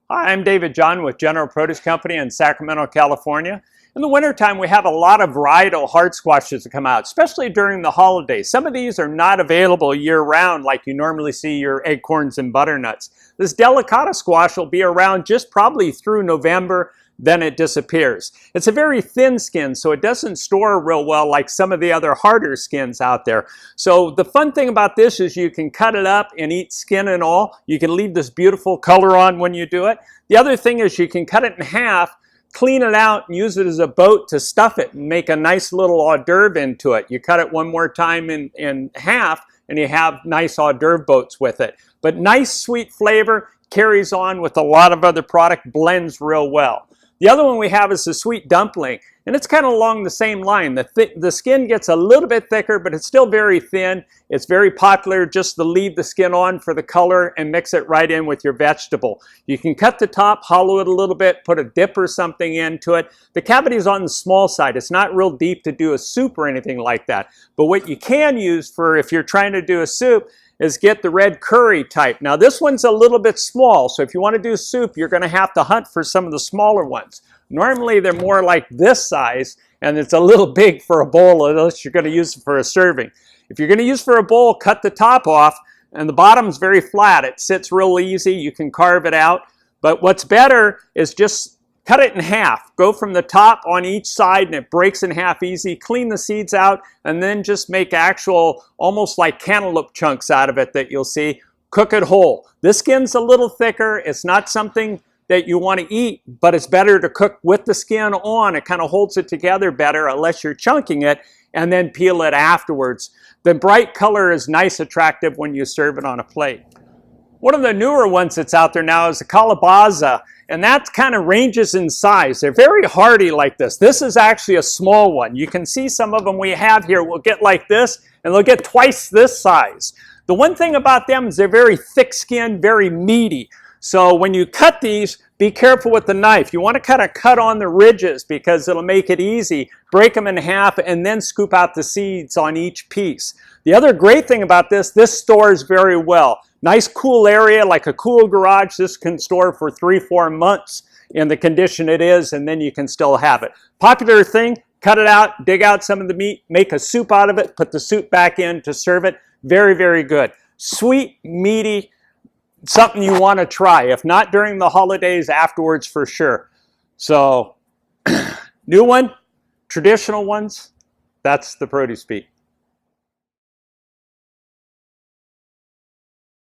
Hi, I'm David John with General Produce Company in Sacramento, California. In the wintertime, we have a lot of varietal hard squashes that come out, especially during the holidays. Some of these are not available year-round like you normally see your acorns and butternuts. This Delicata squash will be around just probably through November, then it disappears. It's a very thin skin, so it doesn't store real well like some of the other harder skins out there. So the fun thing about this is you can cut it up and eat skin and all. You can leave this beautiful color on when you do it. The other thing is you can cut it in half, clean it out, and use it as a boat to stuff it and make a nice little hors d'oeuvre into it. You cut it one more time in half, and you have nice hors d'oeuvre boats with it. But nice sweet flavor, carries on with a lot of other product, blends real well. The other one we have is the sweet dumpling, and it's kind of along the same line. The skin gets a little bit thicker, but it's still very thin. It's very popular just to leave the skin on for the color and mix it right in with your vegetable. You can cut the top, hollow it a little bit, put a dip or something into it. The cavity is on the small side. It's not real deep to do a soup or anything like that. But what you can use for if you're trying to do a soup is get the red curry type. Now this one's a little bit small, so if you want to do soup, you're going to have to hunt for some of the smaller ones. Normally they're more like this size, and it's a little big for a bowl unless you're going to use it for a serving. If you're going to use for a bowl, cut the top off, and the bottom's very flat. It sits real easy. You can carve it out. But what's better is just cut it in half. Go from the top on each side and it breaks in half easy. Clean the seeds out and then just make actual, almost like cantaloupe chunks out of it that you'll see. Cook it whole. This skin's a little thicker. It's not something that you want to eat, but it's better to cook with the skin on. It kind of holds it together better unless you're chunking it, and then peel it afterwards. The bright color is nice, attractive when you serve it on a plate. One of the newer ones that's out there now is the Calabasa, and that kind of ranges in size. They're very hardy like this. This is actually a small one. You can see some of them we have here will get like this, and they'll get twice this size. The one thing about them is they're very thick-skinned, very meaty. So when you cut these, be careful with the knife. You want to kind of cut on the ridges because it'll make it easy. Break them in half and then scoop out the seeds on each piece. The other great thing about this stores very well. Nice cool area, like a cool garage. This can store for 3-4 months in the condition it is, and then you can still have it. Popular thing, cut it out, dig out some of the meat, make a soup out of it, put the soup back in to serve it. Very, very good. Sweet, meaty, something you want to try. If not during the holidays, afterwards for sure. So, new one, traditional ones, that's the Produce Beat.